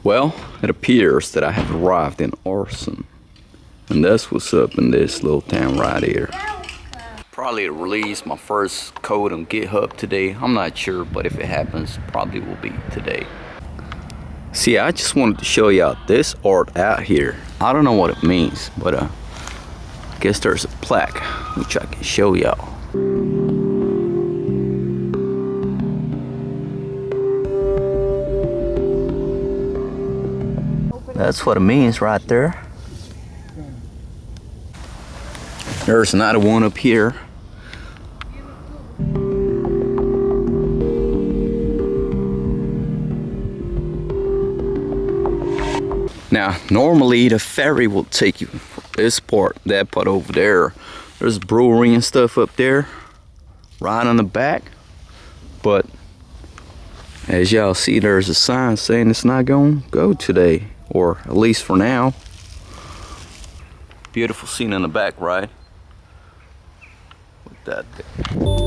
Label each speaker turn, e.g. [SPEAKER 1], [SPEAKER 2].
[SPEAKER 1] Well, it appears that I have arrived in Orson. And that's what's up in this little town right here. Probably release my first code on GitHub today. I'm not sure, but if it happens, probably will be today. See, I just wanted to show y'all this art out here. I don't know what it means, but I guess there's a plaque, which I can show y'all. That's what it means right there. There's another one up here. Now, normally the ferry will take you from this part, that part over there. There's brewery and stuff up there, right on the back. But as y'all see, there's a sign saying it's not gonna go today, or at least for now. Beautiful scene in the back, right? With that there.